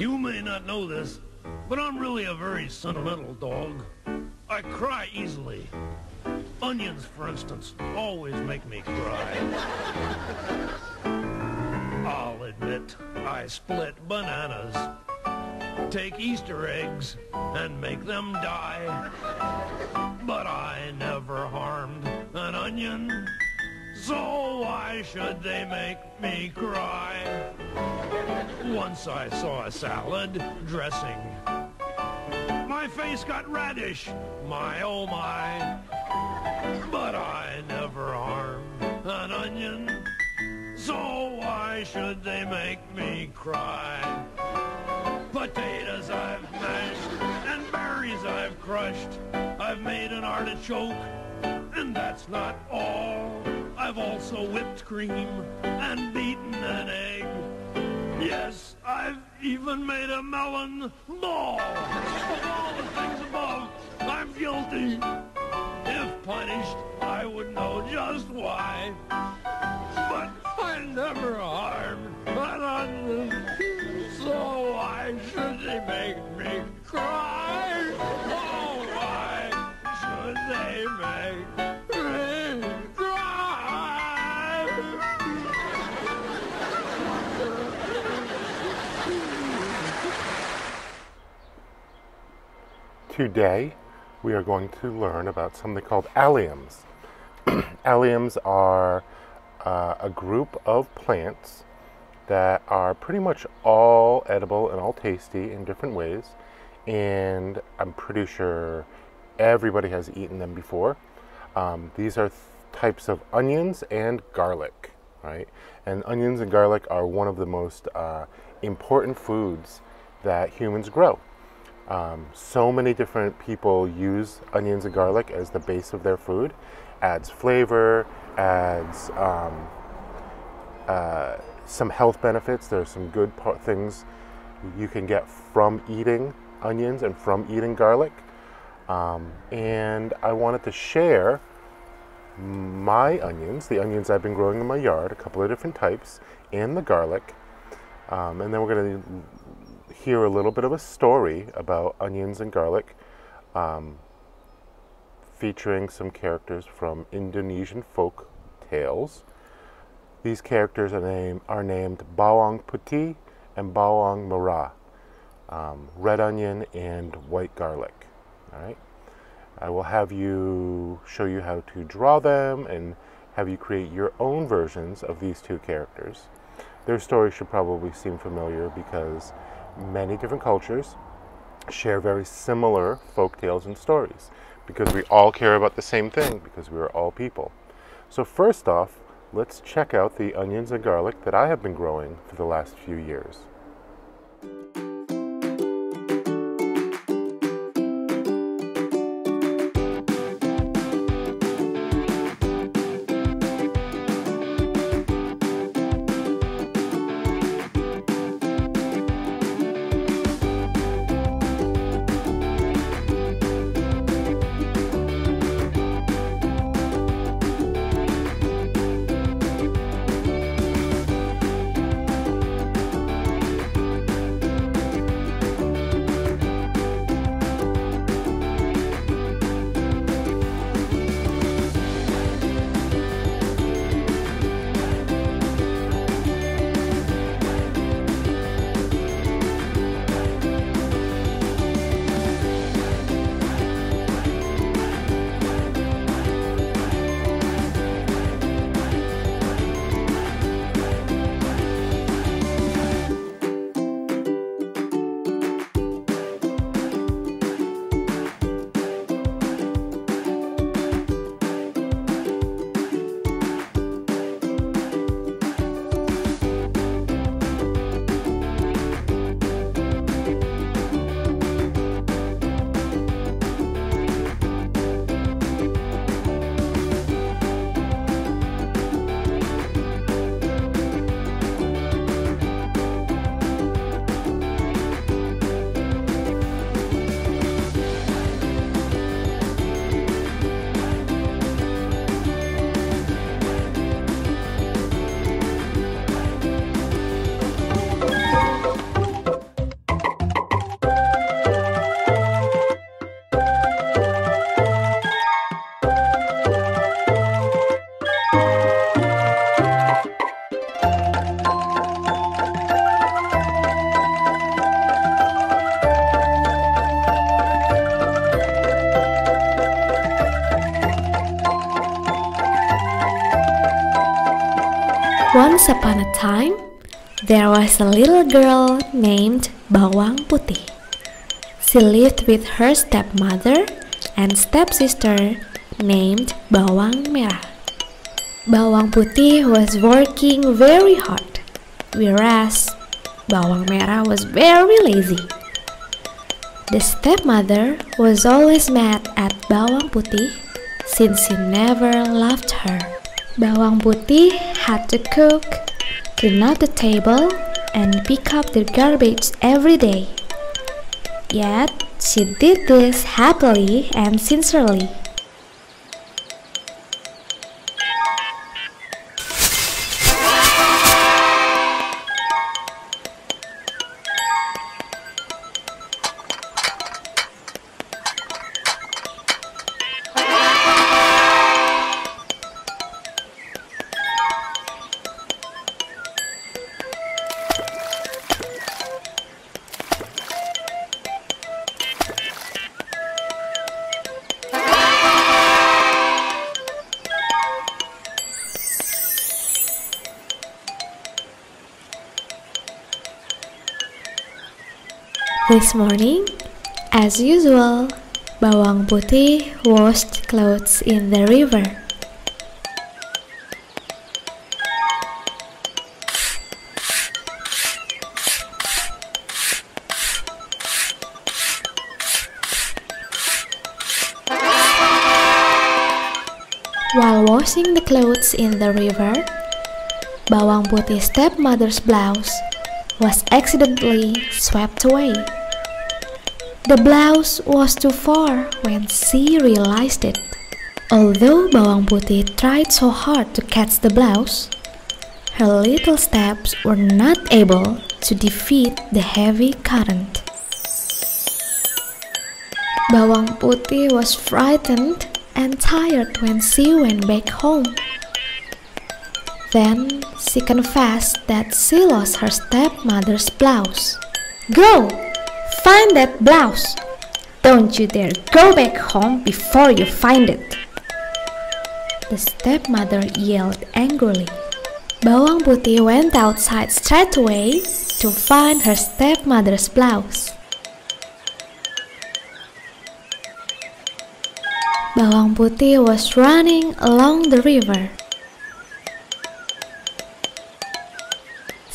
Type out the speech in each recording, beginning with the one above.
You may not know this, but I'm really a very sentimental dog. I cry easily. Onions, for instance, always make me cry. I'll admit, I split bananas, take Easter eggs, and make them die. But I never harmed an onion, so why should they make me cry? Once I saw a salad dressing. My face got radish, my oh my. But I never harmed an onion, so why should they make me cry? Potatoes I've mashed and berries I've crushed. I've made an artichoke, and that's not all. I've also whipped cream and beaten an egg. Yes, I've even made a melon ball. Of all the things above, I'm guilty. If punished, I would know just why. But I never harmed an onion, so why should they make me cry? Oh, why should they make me cry? Today, we are going to learn about something called alliums. Alliums are a group of plants that are pretty much all edible and all tasty in different ways, and I'm pretty sure everybody has eaten them before. These are types of onions and garlic, right? And onions and garlic are one of the most important foods that humans grow. So many different people use onions and garlic as the base of their food. Adds flavor, adds some health benefits. There's some good things you can get from eating onions and from eating garlic. And I wanted to share my onions, the onions I've been growing in my yard, a couple of different types, and the garlic. And then we're going to hear a little bit of a story about onions and garlic, featuring some characters from Indonesian folk tales. These characters are named Bawang Putih and Bawang Merah, red onion and white garlic. All right. I will show you how to draw them and have you create your own versions of these two characters. Their story should probably seem familiar because many different cultures share very similar folk tales and stories because we all care about the same thing because we are all people. So first off, let's check out the onions and garlic that I have been growing for the last few years. Once upon a time, there was a little girl named Bawang Putih. She lived with her stepmother and stepsister named Bawang Merah. Bawang Putih was working very hard, whereas Bawang Merah was very lazy. The stepmother was always mad at Bawang Putih since she never loved her. Bawang Putih had to cook, clean up the table, and pick up the garbage every day. Yet, she did this happily and sincerely. This morning, as usual, Bawang Putih washed clothes in the river. While washing the clothes in the river, Bawang Putih's stepmother's blouse was accidentally swept away. The blouse was too far when she realized it. Although Bawang Putih tried so hard to catch the blouse, her little steps were not able to defeat the heavy current. Bawang Putih was frightened and tired when she went back home. Then she confessed that she lost her stepmother's blouse. "Go! Find that blouse! Don't you dare go back home before you find it!" The stepmother yelled angrily. Bawang Putih went outside straight away to find her stepmother's blouse. Bawang Putih was running along the river.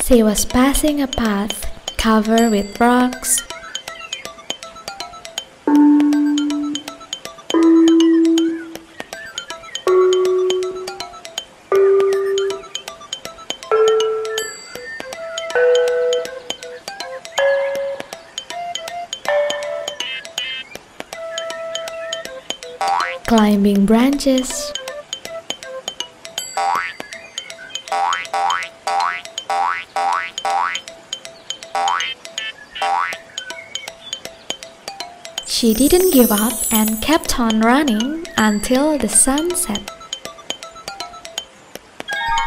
She was passing a path covered with rocks. Climbing branches. She didn't give up and kept on running until the sun set.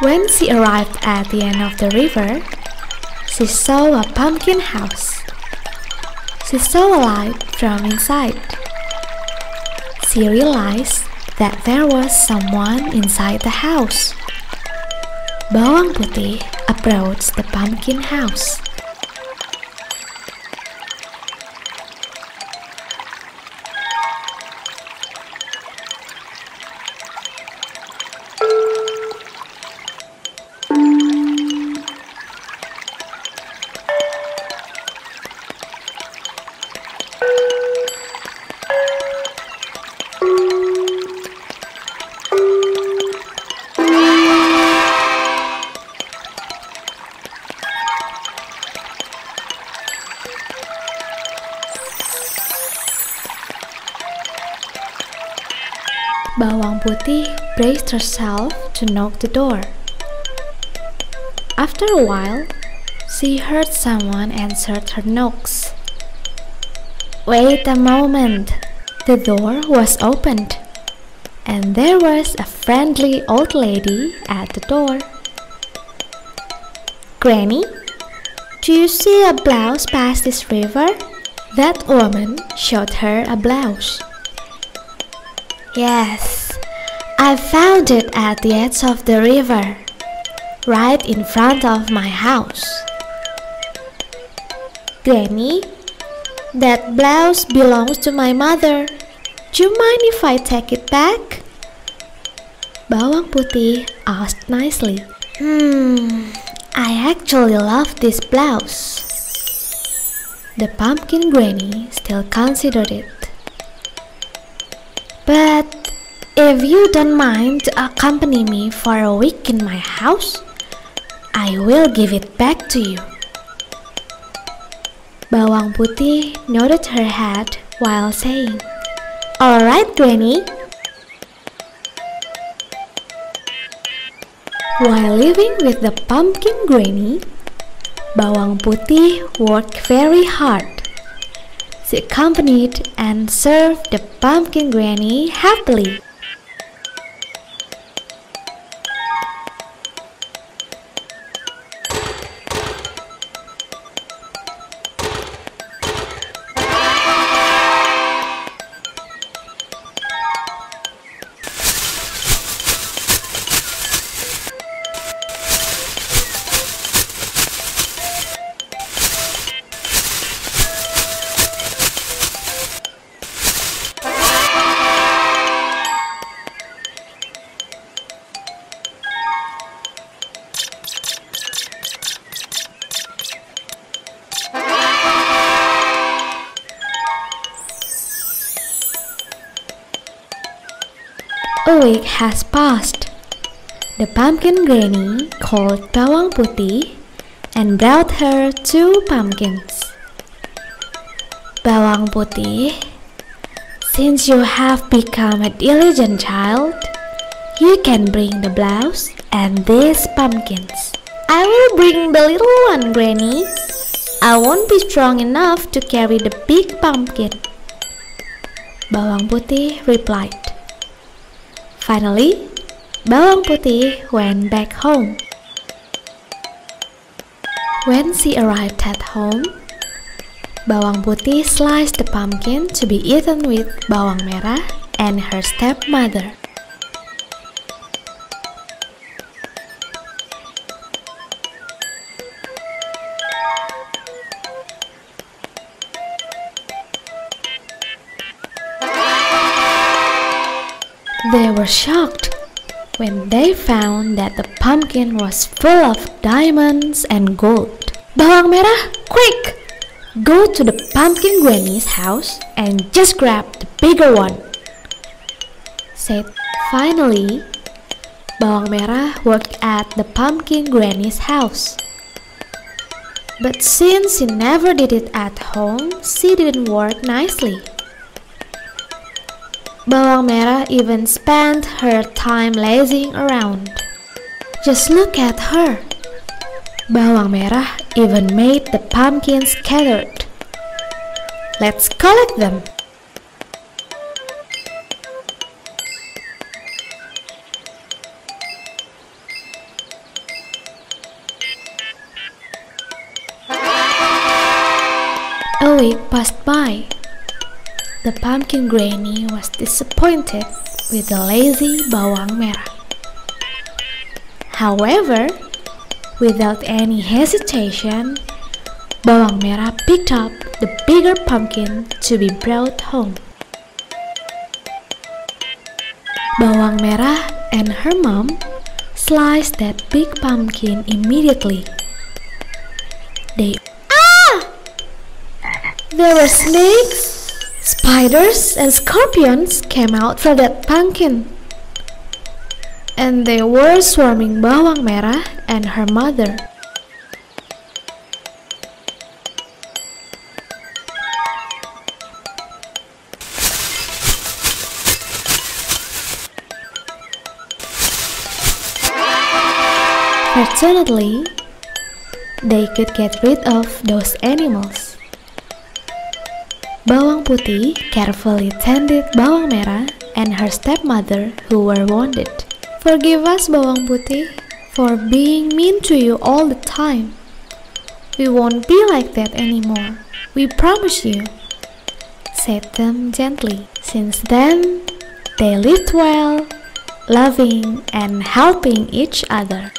When she arrived at the end of the river, she saw a pumpkin house. She saw a light from inside. She realized that there was someone inside the house. Bawang Putih approached the pumpkin house. Bawang Putih braced herself to knock the door. After a while, she heard someone answered her knocks. "Wait a moment." The door was opened, and there was a friendly old lady at the door. "Granny, do you see a blouse past this river?" That woman showed her a blouse. "Yes, I found it at the edge of the river. right in front of my house. Granny, that blouse belongs to my mother. Do you mind if I take it back? Bawang Putih asked nicely. I actually love this blouse. The pumpkin granny still considered it. But if you don't mind to accompany me for a week in my house, I will give it back to you. Bawang Putih nodded her head while saying, "All right, Granny." While living with the pumpkin granny, Bawang Putih worked very hard. She accompanied and served the pumpkin granny happily. A week has passed. The pumpkin granny called Bawang Putih and brought her 2 pumpkins. Bawang Putih, since you have become a diligent child, you can bring the blouse and these pumpkins. I will bring the little one, Granny. I won't be strong enough to carry the big pumpkin, Bawang Putih replied. Finally, Bawang Putih went back home. When she arrived at home, Bawang Putih sliced the pumpkin to be eaten with bawang merah and her stepmother. They were shocked when they found that the pumpkin was full of diamonds and gold. Bawang merah, quick! Go to the pumpkin granny's house and just grab the bigger one, said. Finally, Bawang merah worked at the pumpkin granny's house. But since she never did it at home, she didn't work nicely. Bawang merah even spent her time lazing around. Just look at her. Bawang merah even made the pumpkins scattered. Let's collect them. A week passed by. The pumpkin granny was disappointed with the lazy bawang merah. However, without any hesitation, bawang merah picked up the bigger pumpkin to be brought home. Bawang merah and her mom sliced that big pumpkin immediately. There were snakes, spiders, and scorpions came out from that pumpkin, and they were swarming bawang merah and her mother. Fortunately, they could get rid of those animals. Bawang Putih carefully tended Bawang Merah and her stepmother who were wounded. Forgive us, Bawang Putih, for being mean to you all the time. We won't be like that anymore, we promise you, said them gently. Since then, they lived well, loving and helping each other.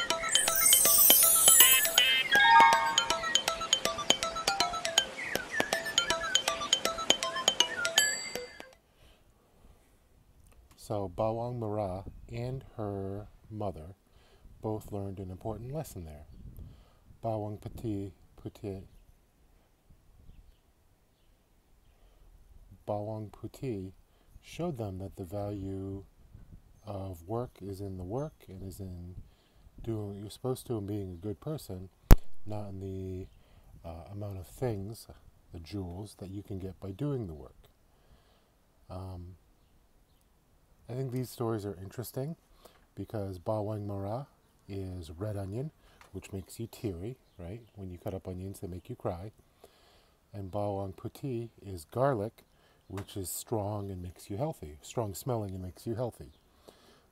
So Bawang Mara and her mother both learned an important lesson there. Bawang Puti showed them that the value of work is in the work and is in doing what you're supposed to and being a good person, not in the amount of things, the jewels, that you can get by doing the work. I think these stories are interesting because Bawang Mara is red onion, which makes you teary, right? When you cut up onions, they make you cry. And Bawang Puti is garlic, which is strong and makes you healthy, strong smelling and makes you healthy.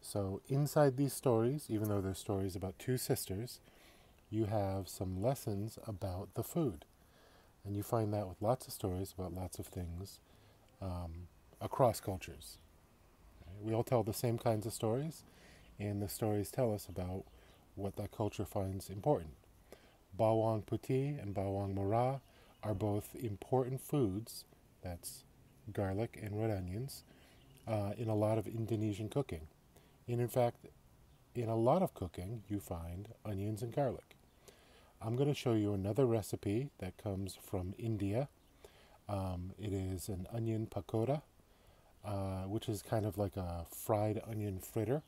So inside these stories, even though they're stories about two sisters, you have some lessons about the food. And you find that with lots of stories about lots of things across cultures. We all tell the same kinds of stories, and the stories tell us about what that culture finds important. Bawang Puti and Bawang Mara are both important foods, that's garlic and red onions, in a lot of Indonesian cooking. And in fact, in a lot of cooking, you find onions and garlic. I'm going to show you another recipe that comes from India. It is an onion pakoda, which is kind of like a fried onion fritter.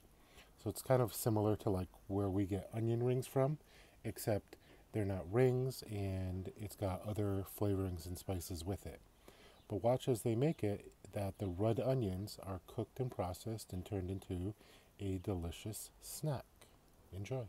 So it's kind of similar to like where we get onion rings from, except they're not rings and it's got other flavorings and spices with it. But watch as they make it that the red onions are cooked and processed and turned into a delicious snack. Enjoy.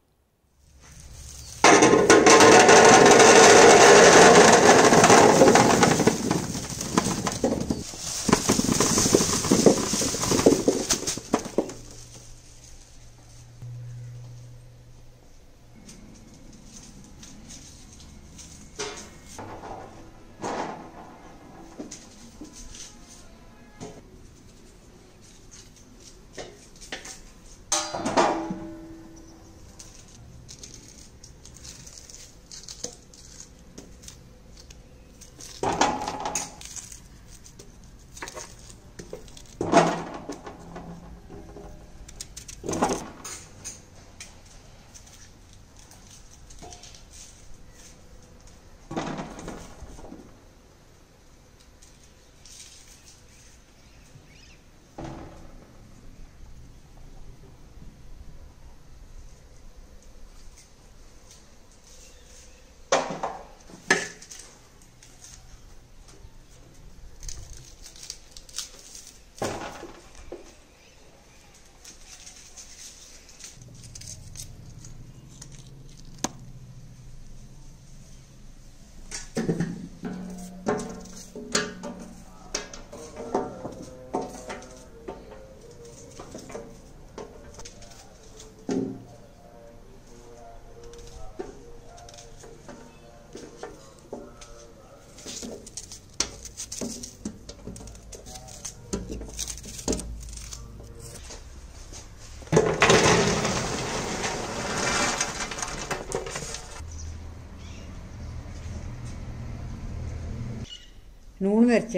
लूण मिर्च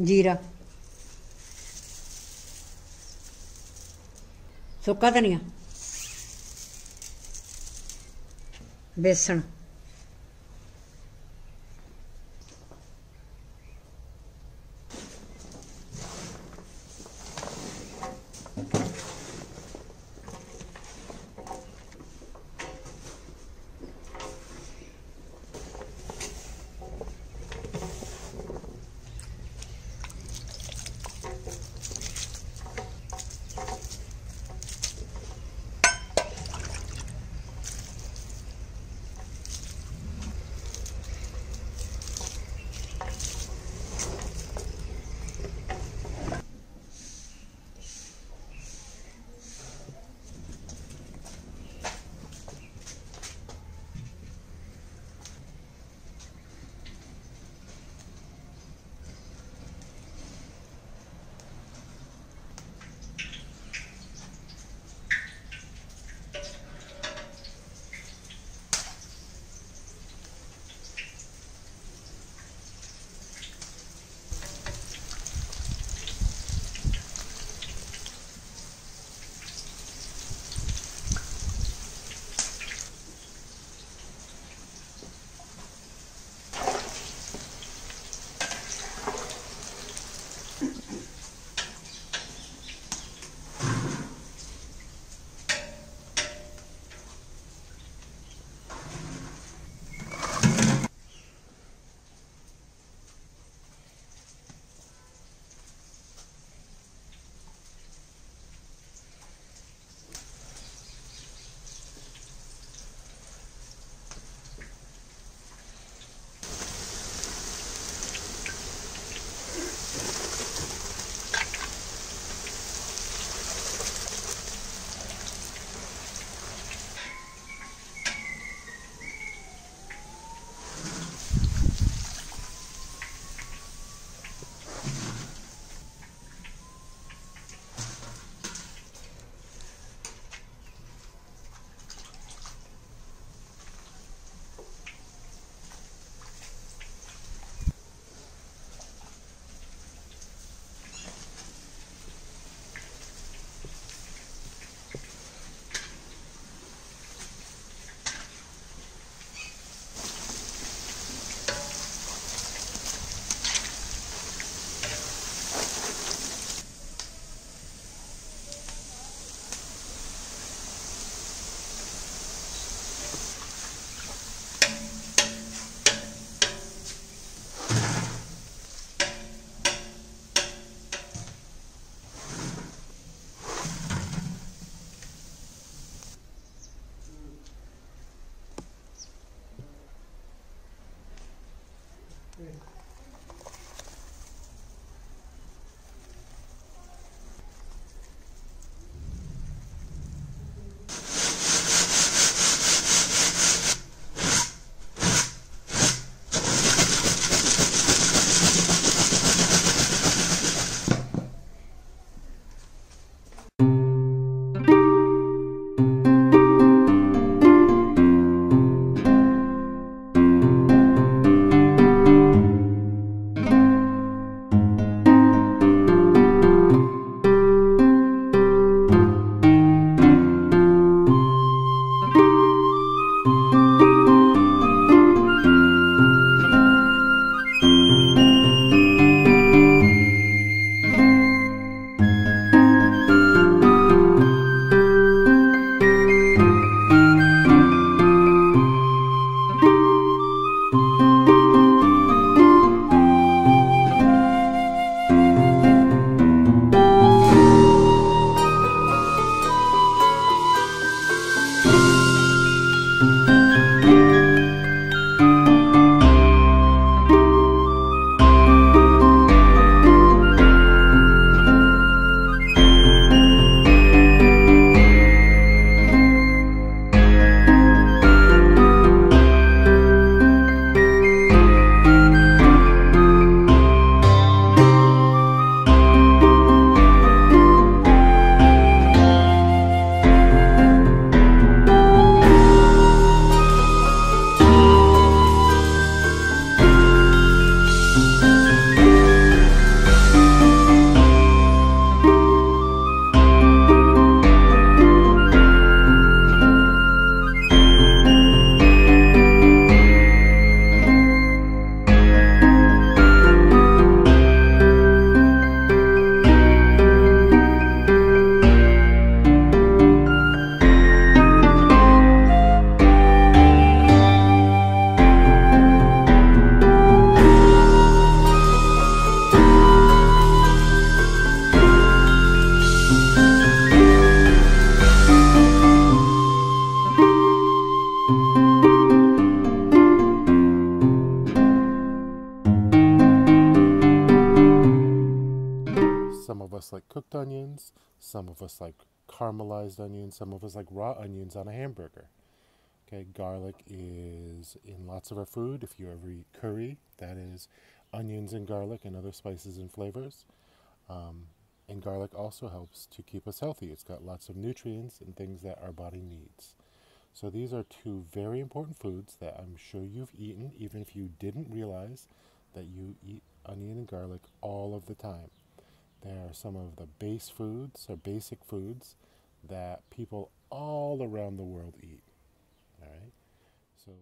जीरा सुक्का धनिया बेसन Some of us like cooked onions, some of us like caramelized onions, some of us like raw onions on a hamburger. Okay, garlic is in lots of our food. If you ever eat curry, that is onions and garlic and other spices and flavors. And garlic also helps to keep us healthy. It's got lots of nutrients and things that our body needs. So these are two very important foods that I'm sure you've eaten, even if you didn't realize that you eat onion and garlic all of the time. They are some of the base foods or basic foods that people all around the world eat. All right. So